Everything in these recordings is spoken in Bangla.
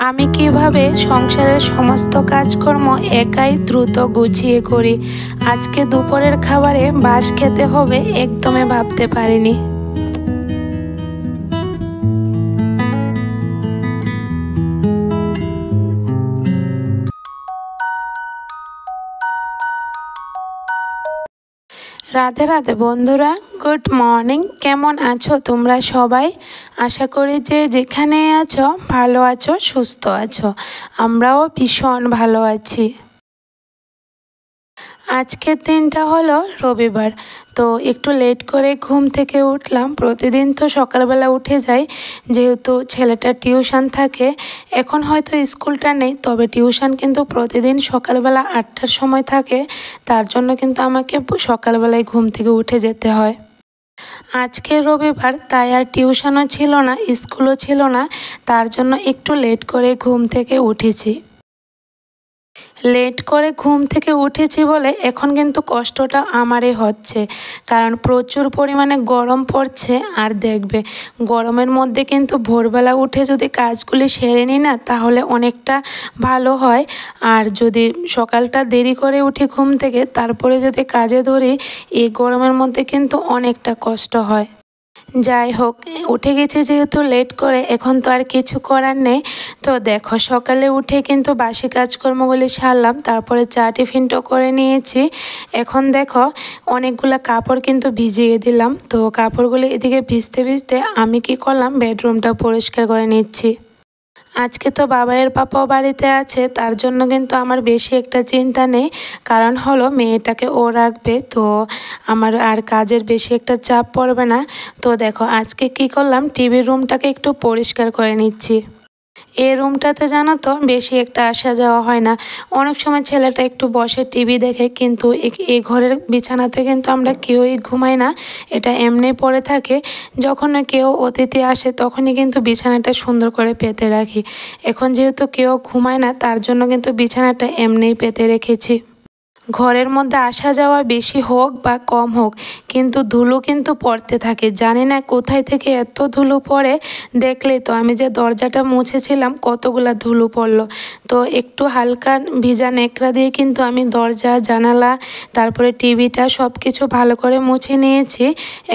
আমি কিভাবে সংসারের সমস্ত কাজকর্ম একাই দ্রুত গুছিয়ে করি। আজকে দুপুরের খাবারে বাঁশ খেতে হবে একদমই ভাবতে পারিনি। রাধে রাধে বন্ধুরা, গুড মর্নিং। কেমন আছো তোমরা সবাই? আশা করি যে যেখানে আছো ভালো আছো, সুস্থ আছো। আমরাও ভীষণ ভালো আছি। আজকের দিনটা হলো রবিবার, তো একটু লেট করে ঘুম থেকে উঠলাম। প্রতিদিন তো সকালবেলা উঠে যাই, যেহেতু ছেলেটার টিউশন থাকে। এখন হয়তো স্কুলটা নেই, তবে টিউশন কিন্তু প্রতিদিন সকালবেলা 8টার সময় থাকে। তার জন্য কিন্তু আমাকে সকালবেলায় ঘুম থেকে উঠে যেতে হয়। আজকে রবিবার, তাই আর টিউশনও ছিল না, স্কুলও ছিল না। তার জন্য একটু লেট করে ঘুম থেকে উঠেছি। লেট করে ঘুম থেকে উঠেছি বলে এখন কিন্তু কষ্টটা আমারই হচ্ছে, কারণ প্রচুর পরিমাণে গরম পড়ছে। আর দেখবে, গরমের মধ্যে কিন্তু ভোরবেলা উঠে যদি কাজগুলি সেরে নিই না, তাহলে অনেকটা ভালো হয়। আর যদি সকালটা দেরি করে উঠি ঘুম থেকে, তারপরে যদি কাজে ধরি, এই গরমের মধ্যে কিন্তু অনেকটা কষ্ট হয়। যাই হোক, উঠে গেছি যেহেতু লেট করে, এখন তো আর কিছু করার নেই। তো দেখো, সকালে উঠে কিন্তু বাসি কাজকর্মগুলি সারলাম, তারপরে চা টিফিনটাও করে নিয়েছি। এখন দেখো, অনেকগুলো কাপড় কিন্তু ভিজিয়ে দিলাম। তো কাপড়গুলি এদিকে ভিজতে ভিজতে আমি কি করলাম, বেডরুমটা পরিষ্কার করে নিচ্ছি। আজকে তো বাবাইয়ের পাপাও বাড়িতে আছে, তার জন্য কিন্তু আমার বেশি একটা চিন্তা নেই। কারণ হলো, মেয়েটাকে ও রাখবে, তো আমার আর কাজের বেশি একটা চাপ পড়বে না। তো দেখো, আজকে কি করলাম, টিভির রুমটাকে একটু পরিষ্কার করে নিচ্ছি। এই রুমটাতে জানো তো বেশি একটা আসা যাওয়া হয় না। অনেক সময় ছেলেটা একটু বসে টিভি দেখে, কিন্তু এই ঘরের বিছানাতে কিন্তু আমরা কেউই ঘুমাই না, এটা এমনি পড়ে থাকে। যখন কেউ অতিথি আসে তখনই কিন্তু বিছানাটা সুন্দর করে পেতে রাখি। এখন যেহেতু কেউ ঘুমায় না, তার জন্য কিন্তু বিছানাটা এমনিই পেতে রেখেছি। ঘরের মধ্যে আসা যাওয়া বেশি হোক বা কম হোক, কিন্তু ধুলো কিন্তু পড়তে থাকে। জানি না কোথায় থেকে এত ধুলো পড়ে। দেখলেই তো, আমি যে দরজাটা মুছেছিলাম কতগুলা ধুলো পড়লো। তো একটু হালকা ভিজা ন্যাকড়া দিয়ে কিন্তু আমি দরজা, জানালা, তারপরে টিভিটা সব কিছু ভালো করে মুছে নিয়েছি।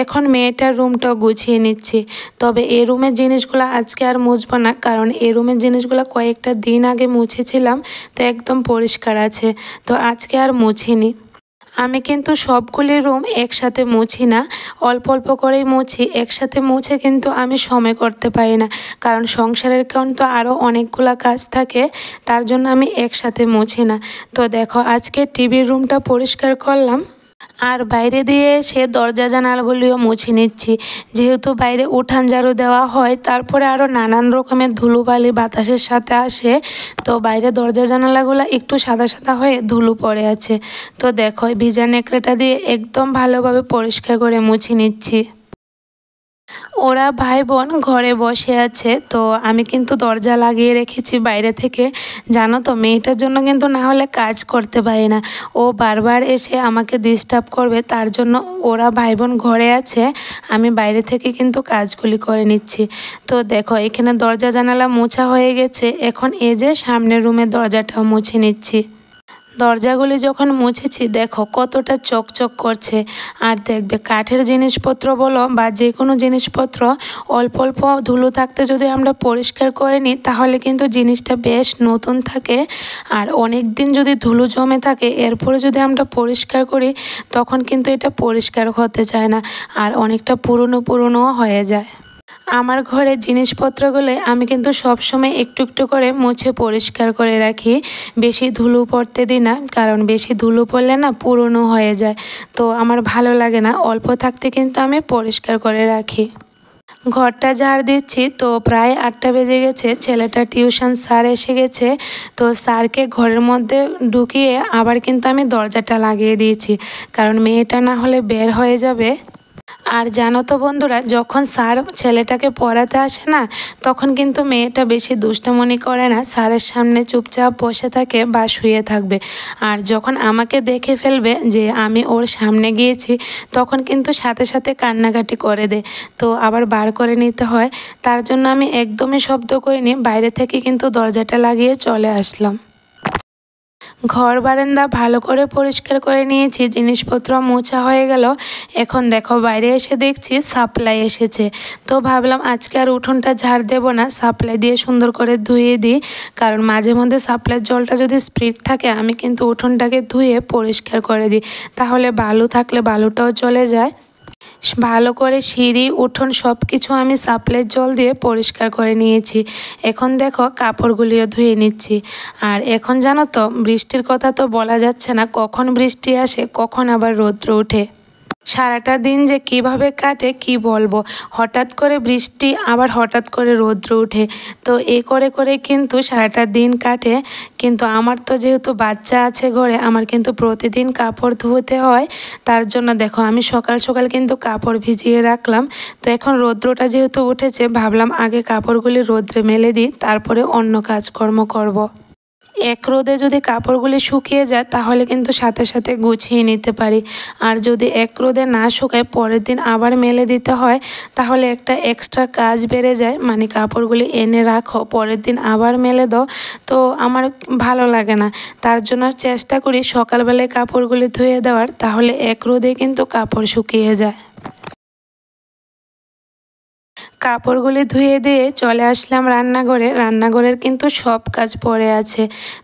এখন মেয়েটার রুমটাও গুছিয়ে নিচ্ছি। তবে এই রুমের জিনিসগুলো আজকে আর মুছবো না, কারণ এই রুমের জিনিসগুলো কয়েকটা দিন আগে মুছেছিলাম, তো একদম পরিষ্কার আছে। তো আজকে আর মুছিনি। আমি কিন্তু সবগুলি রুম একসাথে মুছি না, অল্প অল্প করেই মুছি। একসাথে মুছে কিন্তু আমি সময় করতে পারি না, কারণ সংসারের কিন্তু আরও অনেকগুলো কাজ থাকে। তার জন্য আমি একসাথে মুছি না। তো দেখো, আজকে টিভির রুমটা পরিষ্কার করলাম, আর বাইরে দিয়ে সে দরজা জানালাগুলিও মুছে নিচ্ছি। যেহেতু বাইরে উঠান ঝাড়ু দেওয়া হয়, তারপরে আরও নানান রকমের ধুলোবালি বাতাসের সাথে আসে, তো বাইরে দরজা জানালাগুলো একটু সাদা সাদা হয়ে ধুলো পড়ে আছে। তো দেখো, ভিজা ন্যাকড়াটা দিয়ে একদম ভালোভাবে পরিষ্কার করে মুছে নিচ্ছি। ওরা ভাই বোন ঘরে বসে আছে, তো আমি কিন্তু দরজা লাগিয়ে রেখেছি বাইরে থেকে। জানো তো, মেয়েটার জন্য কিন্তু না হলে কাজ করতে পারি না। ও বারবার এসে আমাকে ডিস্টার্ব করবে, তার জন্য ওরা ভাই বোন ঘরে আছে, আমি বাইরে থেকে কিন্তু কাজগুলি করে নিচ্ছি। তো দেখো, এখানে দরজা জানালা মোছা হয়ে গেছে। এখন এই যে সামনের রুমের দরজাটাও মুছে নিচ্ছি। দরজাগুলি যখন মুছেছি, দেখো কতটা চকচক করছে। আর দেখবে, কাঠের জিনিসপত্র বলো বা যে কোনো জিনিসপত্র, অল্প অল্প ধুলো থাকতে যদি আমরা পরিষ্কার করে নিই, তাহলে কিন্তু জিনিসটা বেশ নতুন থাকে। আর অনেক দিন যদি ধুলো জমে থাকে, এরপরে যদি আমরা পরিষ্কার করি, তখন কিন্তু এটা পরিষ্কার হতে চায় না, আর অনেকটা পুরনো পুরনোও হয়ে যায়। আমার ঘরের জিনিসপত্রগুলো আমি কিন্তু সবসময় একটু একটু করে মুছে পরিষ্কার করে রাখি। বেশি ধুলো পড়তে দিই না, কারণ বেশি ধুলো পড়লে না পুরনো হয়ে যায়। তো আমার ভালো লাগে না, অল্প থাকতে কিন্তু আমি পরিষ্কার করে রাখি। ঘরটা ঝাড় দিচ্ছি, তো প্রায় 8টা বেজে গেছে। ছেলেটা টিউশন স্যার এসে গেছে, তো স্যারকে ঘরের মধ্যে ঢুকিয়ে আবার কিন্তু আমি দরজাটা লাগিয়ে দিয়েছি, কারণ মেয়েটা না হলে বের হয়ে যাবে। আর জানো তো বন্ধুরা, যখন স্যার ছেলেটাকে পড়াতে আসে না, তখন কিন্তু মেয়েটা বেশি দুষ্টামনি করে না, স্যারের সামনে চুপচাপ বসে থাকে বা শুয়ে থাকবে। আর যখন আমাকে দেখে ফেলবে যে আমি ওর সামনে গিয়েছি, তখন কিন্তু সাথে সাথে কান্নাকাটি করে দেয়। তো আবার বার করে নিতে হয়, তার জন্য আমি একদমই শব্দ করিনি, বাইরে থেকে কিন্তু দরজাটা লাগিয়ে চলে আসলাম। ঘর বারান্দা ভালো করে পরিষ্কার করে নিয়েছি, জিনিসপত্র মোছা হয়ে গেল। এখন দেখো বাইরে এসে দেখছি সাপ্লাই এসেছে। তো ভাবলাম আজকে আর উঠোনটা ঝাড় দেব না, সাপ্লাই দিয়ে সুন্দর করে ধুয়ে দিই। কারণ মাঝে মধ্যে সাপ্লাইয়ের জলটা যদি স্পিড থাকে, আমি কিন্তু উঠোনটাকে ধুয়ে পরিষ্কার করে দিই, তাহলে বালু থাকলে বালুটাও চলে যায়। ভালো করে সিঁড়ি উঠোন সব কিছু আমি সাপ্লাইয়ের জল দিয়ে পরিষ্কার করে নিয়েছি। এখন দেখো কাপড়গুলিও ধুয়ে নিচ্ছি। আর এখন জানো তো, বৃষ্টির কথা তো বলা যাচ্ছে না, কখন বৃষ্টি আসে কখন আবার রৌদ্র ওঠে। সারাটা দিন যে কিভাবে কাটে কি বলবো, হঠাৎ করে বৃষ্টি আবার হঠাৎ করে রৌদ্র ওঠে। তো এই করে করে কিন্তু সারাটা দিন কাটে। কিন্তু আমার তো যেহেতু বাচ্চা আছে ঘরে, আমার কিন্তু প্রতিদিন কাপড় ধুতে হয়। তার জন্য দেখো আমি সকাল সকাল কিন্তু কাপড় ভিজিয়ে রাখলাম। তো এখন রৌদ্রটা যেহেতু উঠেছে, ভাবলাম আগে কাপড়গুলি রৌদ্রে মেলে দিই, তারপরে অন্য কাজকর্ম করব। এক রোদে যদি কাপড়গুলি শুকিয়ে যায়, তাহলে কিন্তু সাথে সাথে গুছিয়ে নিতে পারি। আর যদি এক রোদে না শুকায়, পরের দিন আবার মেলে দিতে হয়, তাহলে একটা এক্সট্রা কাজ বেড়ে যায়। মানে কাপড়গুলি এনে রাখো, পরের দিন আবার মেলে দাও, তো আমার ভালো লাগে না। তার জন্য চেষ্টা করি সকালবেলায় কাপড়গুলি ধুয়ে দেওয়ার, তাহলে এক রোদে কিন্তু কাপড় শুকিয়ে যায়। কাপড়গুলি ধুয়ে দিয়ে চলে আসলাম রান্নাঘরে। রান্নাঘরের কিন্তু সব কাজ পড়ে আছে।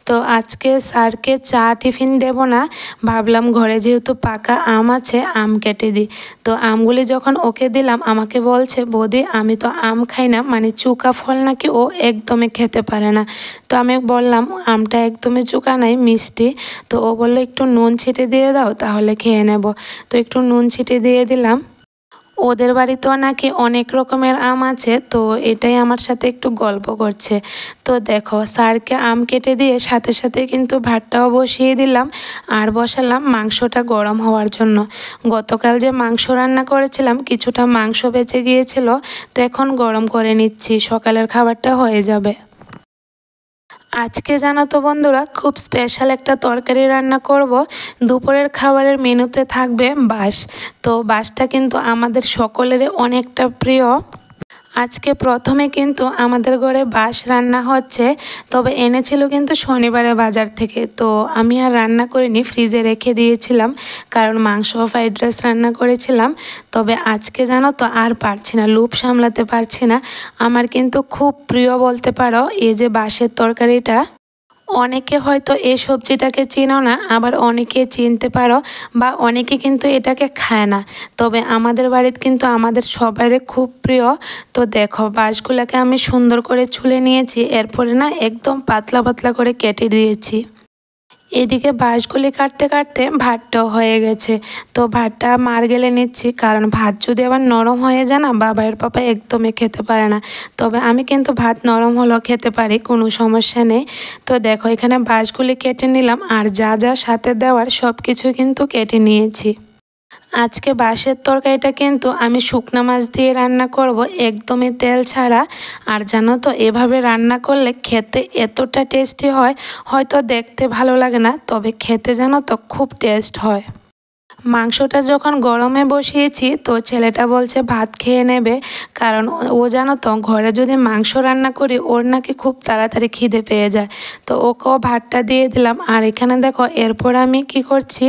তো আজকে স্যারকে চা টিফিন দেব না, ভাবলাম ঘরে যেহেতু পাকা আম আছে, আম কেটে দিই। তো আমগুলি যখন ওকে দিলাম, আমাকে বলছে, বৌদি আমি তো আম খাই না, মানে চুকা ফল নাকি ও একদমই খেতে পারে না। তো আমি বললাম আমটা একদমই চুকা নাই, মিষ্টি। তো ও বললো একটু নুন ছিটে দিয়ে দাও, তাহলে খেয়ে নেব। তো একটু নুন ছিটে দিয়ে দিলাম। ওদের বাড়িতেও নাকি অনেক রকমের আম আছে, তো এটাই আমার সাথে একটু গল্প করছে। তো দেখো স্যারকে আম কেটে দিয়ে সাথে সাথে কিন্তু ভাতটাও বসিয়ে দিলাম, আর বসালাম মাংসটা গরম হওয়ার জন্য। গতকাল যে মাংস রান্না করেছিলাম, কিছুটা মাংস বেঁচে গিয়েছিল, তো এখন গরম করে নিচ্ছি, সকালের খাবারটা হয়ে যাবে। আজকে জানো তো বন্ধুরা, খুব স্পেশাল একটা তরকারি রান্না করব। দুপুরের খাবারের মেনুতে থাকবে বাঁশ। তো বাঁশটা কিন্তু আমাদের সকলেরই অনেকটা প্রিয়। আজকে প্রথমে কিন্তু আমাদের ঘরে বাঁশ রান্না হচ্ছে, তবে এনেছিল কিন্তু শনিবারে বাজার থেকে। তো আমি আর রান্না করিনি, ফ্রিজে রেখে দিয়েছিলাম, কারণ মাংস ফ্রাইড রাইস রান্না করেছিলাম। তবে আজকে জানো তো আর পারছি না, লোভ সামলাতে পারছি না। আমার কিন্তু খুব প্রিয় বলতে পারো এই যে বাঁশের তরকারিটা। অনেকে হয়তো এই সবজিটাকে চেনো না, আবার অনেকে চিনতে পারো, বা অনেকে কিন্তু এটাকে খায় না। তবে আমাদের বাড়িতে কিন্তু আমাদের সবারই খুব প্রিয়। তো দেখো বাঁশগুলোকে আমি সুন্দর করে ছুলে নিয়েছি, এরপরে না একদম পাতলা পাতলা করে কেটে দিয়েছি। এদিকে বাঁশগুলি কাটতে কাটতে ভাতটাও হয়ে গেছে। তো ভাতটা মার গেলে নিচ্ছি, কারণ ভাত যদি আবার নরম হয়ে যায় না, বাবার পাপা একদমই খেতে পারে না। তবে আমি কিন্তু ভাত নরম হলেও খেতে পারি, কোনো সমস্যা নেই। তো দেখো এখানে বাঁশগুলি কেটে নিলাম, আর যা যা সাথে দেওয়ার সব কিছু কিন্তু কেটে নিয়েছি। আজকে বাঁশের তরকারিটা কিন্তু আমি শুকনো মাছ দিয়ে রান্না করব, একদমই তেল ছাড়া। আর জানো তো এভাবে রান্না করলে খেতে এতটা টেস্টি হয়, হয়তো দেখতে ভালো লাগে না, তবে খেতে জানো তো খুব টেস্ট হয়। মাংসটা যখন গরমে বসিয়েছি, তো ছেলেটা বলছে ভাত খেয়ে নেবে, কারণ ও জানো তো ঘরে যদি মাংস রান্না করি, ওর নাকি খুব তাড়াতাড়ি খিদে পেয়ে যায়। তো ওকেও ভাতটা দিয়ে দিলাম। আর এখানে দেখো এরপর আমি কি করছি,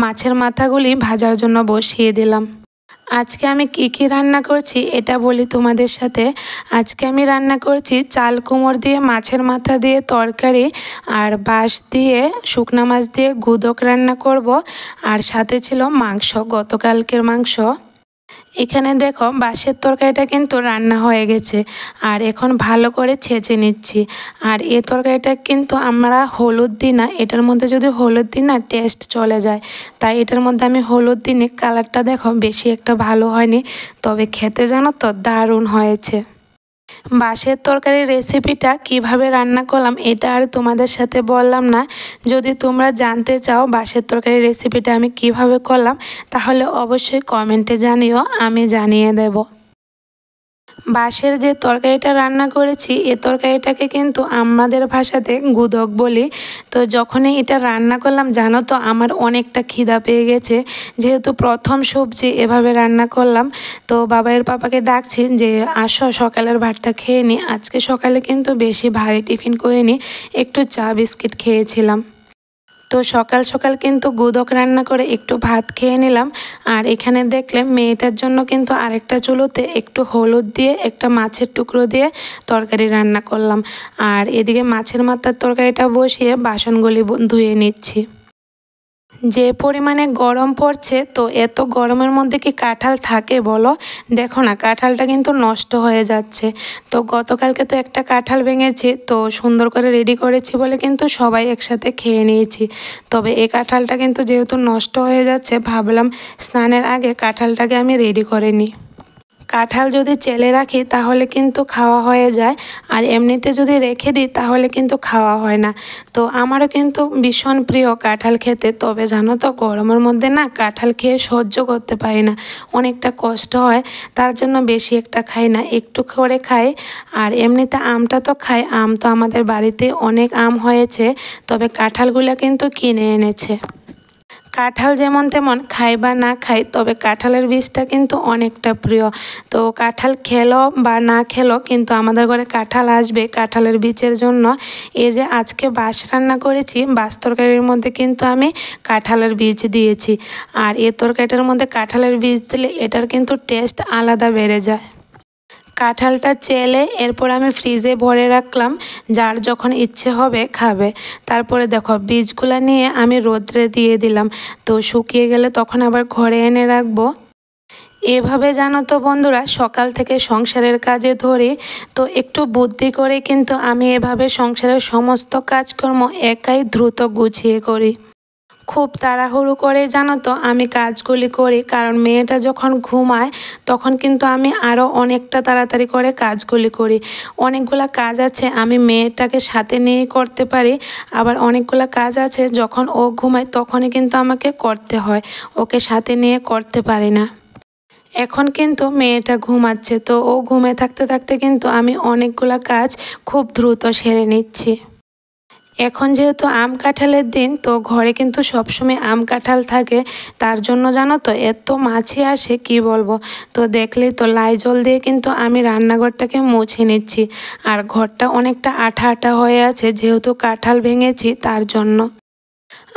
মাছের মাথাগুলি ভাজার জন্য বসিয়ে দিলাম। আজকে আমি কি রান্না করছি এটা বলি তোমাদের সাথে। আজকে আমি রান্না করছি চাল কুমড় দিয়ে মাছের মাথা দিয়ে তরকারি, আর বাঁশ দিয়ে শুকনা মাছ দিয়ে গুদক রান্না করব, আর সাথে ছিল মাংস, গতকালকের মাংস। এখানে দেখো বাঁশের তরকারিটা কিন্তু রান্না হয়ে গেছে, আর এখন ভালো করে ছেঁচে নিচ্ছি। আর এই তরকারিটা কিন্তু আমরা হলুদ দিই না, এটার মধ্যে যদি হলুদ দিই না টেস্ট চলে যায়, তাই এটার মধ্যে আমি হলুদ দিইনি। কালারটা দেখো বেশি একটা ভালো হয়নি, তবে খেতে জানো তো দারুণ হয়েছে। বাঁশের তরকারির রেসিপিটা কিভাবে রান্না করলাম এটা আর তোমাদের সাথে বললাম না। যদি তোমরা জানতে চাও বাঁশের তরকারির রেসিপিটা আমি কিভাবে করলাম, তাহলে অবশ্যই কমেন্টে জানিও, আমি জানিয়ে দেব। বাঁশের যে তরকারিটা রান্না করেছি, এ তরকারিটাকে কিন্তু আমাদের ভাষাতে গুদক বলি। তো যখনই এটা রান্না করলাম জানো তো আমার অনেকটা খিদা পেয়ে গেছে, যেহেতু প্রথম সবজি এভাবে রান্না করলাম। তো বাবাইয়ের পাপাকে ডাকছি যে আসো সকালের ভাতটা খেয়ে নি। আজকে সকালে কিন্তু বেশি ভারী টিফিন করিনি, একটু চা বিস্কিট খেয়েছিলাম। তো সকাল সকাল কিন্তু গুদক রান্না করে একটু ভাত খেয়ে নিলাম। আর এখানে দেখলে মেয়েটার জন্য কিন্তু আরেকটা চুলোতে একটু হলুদ দিয়ে একটা মাছের টুকরো দিয়ে তরকারি রান্না করলাম। আর এদিকে মাছের মাথার তরকারিটা বসিয়ে বাসনগুলি ধুয়ে নিচ্ছি। যে পরিমাণে গরম পড়ছে, তো এত গরমের মধ্যে কি কাঁঠাল থাকে বলো? দেখো না, কাঁঠালটা কিন্তু নষ্ট হয়ে যাচ্ছে। তো গতকালকে তো একটা কাঁঠাল ভেঙেছি, তো সুন্দর করে রেডি করেছি বলে কিন্তু সবাই একসাথে খেয়ে নিয়েছি। তবে এই কাঁঠালটা কিন্তু যেহেতু নষ্ট হয়ে যাচ্ছে, ভাবলাম স্নানের আগে কাঁঠালটাকে আমি রেডি করে নিই। কাঁঠাল যদি চেলে রাখি তাহলে কিন্তু খাওয়া হয়ে যায়, আর এমনিতে যদি রেখে দিই তাহলে কিন্তু খাওয়া হয় না। তো আমারও কিন্তু ভীষণ প্রিয় কাঁঠাল খেতে, তবে জানো তো গরমের মধ্যে না কাঁঠাল খেয়ে সহ্য করতে পারি না, অনেকটা কষ্ট হয়। তার জন্য বেশি একটা খাই না, একটু করে খাই। আর এমনিতে আমটা তো খাই, আম তো আমাদের বাড়িতে অনেক আম হয়েছে, তবে কাঁঠালগুলো কিন্তু কিনে এনেছে। কাঁঠাল যেমন তেমন খাই বা না খাই, তবে কাঁঠালের বীজটা কিন্তু অনেকটা প্রিয়। তো কাঁঠাল খেলো বা না খেলো কিন্তু আমাদের ঘরে কাঁঠাল আসবে কাঁঠালের বীজের জন্য। এই যে আজকে বাঁশ রান্না করেছি, বাঁশ তরকারির মধ্যে কিন্তু আমি কাঁঠালের বীজ দিয়েছি। আর এই তরকারিটার মধ্যে কাঁঠালের বীজ দিলে এটার কিন্তু টেস্ট আলাদা বেড়ে যায়। কাঁঠালটা চেলে এরপর আমি ফ্রিজে ভরে রাখলাম, যার যখন ইচ্ছে হবে খাবে। তারপরে দেখো বীজগুলো নিয়ে আমি রোদ্রে দিয়ে দিলাম, তো শুকিয়ে গেলে তখন আবার ঘরে এনে রাখবো। এভাবে জানো তো বন্ধুরা, সকাল থেকে সংসারের কাজে ধরি, তো একটু বুদ্ধি করে কিন্তু আমি এভাবে সংসারের সমস্ত কাজকর্ম একাই দ্রুত গুছিয়ে করি। খুব তাড়াহুড়ো করে জানো তো আমি কাজগুলি করি, কারণ মেয়েটা যখন ঘুমায় তখন কিন্তু আমি আরও অনেকটা তাড়াতাড়ি করে কাজগুলি করি। অনেকগুলো কাজ আছে আমি মেয়েটাকে সাথে নিয়েই করতে পারি, আবার অনেকগুলো কাজ আছে যখন ও ঘুমায় তখনই কিন্তু আমাকে করতে হয়, ওকে সাথে নিয়ে করতে পারি না। এখন কিন্তু মেয়েটা ঘুমাচ্ছে, তো ও ঘুমে থাকতে থাকতে কিন্তু আমি অনেকগুলো কাজ খুব দ্রুত সেরে নিচ্ছি। এখন যেহেতু আম কাঁঠালের দিন, তো ঘরে কিন্তু সবসময় আম কাঁঠাল থাকে, তার জন্য জানো তো এত মাছি আসে কি বলবো। তো দেখলেই তো লাইজল দিয়ে কিন্তু আমি রান্নাঘরটাকে মুছে নিচ্ছি। আর ঘরটা অনেকটা আঠা আঠা হয়ে আছে, যেহেতু কাঁঠাল ভেঙেছি তার জন্য।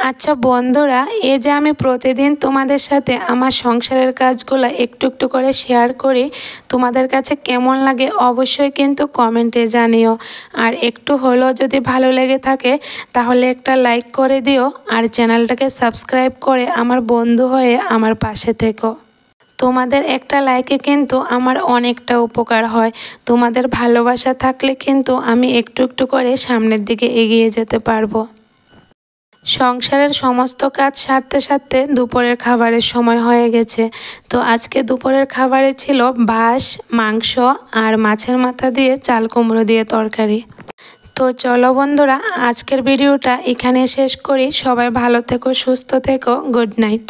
আচ্ছা বন্ধুরা, এই যে আমি প্রতিদিন তোমাদের সাথে আমার সংসারের কাজগুলো একটু একটু করে শেয়ার করি, তোমাদের কাছে কেমন লাগে অবশ্যই কিন্তু কমেন্টে জানিও। আর একটু হলেও যদি ভালো লেগে থাকে তাহলে একটা লাইক করে দিও, আর চ্যানেলটাকে সাবস্ক্রাইব করে আমার বন্ধু হয়ে আমার পাশে থেকো। তোমাদের একটা লাইকে কিন্তু আমার অনেকটা উপকার হয়। তোমাদের ভালোবাসা থাকলে কিন্তু আমি একটু একটু করে সামনের দিকে এগিয়ে যেতে পারবো। সংসারের সমস্ত কাজ সারতে সারতে দুপুরের খাবারের সময় হয়ে গেছে। তো আজকে দুপুরের খাবারে ছিল বাঁশ, মাংস আর মাছের মাথা দিয়ে চাল কুমড়ো দিয়ে তরকারি। তো চলো বন্ধুরা, আজকের ভিডিওটা এখানে শেষ করি। সবাই ভালো থেকো, সুস্থ থেকো, গুড নাইট।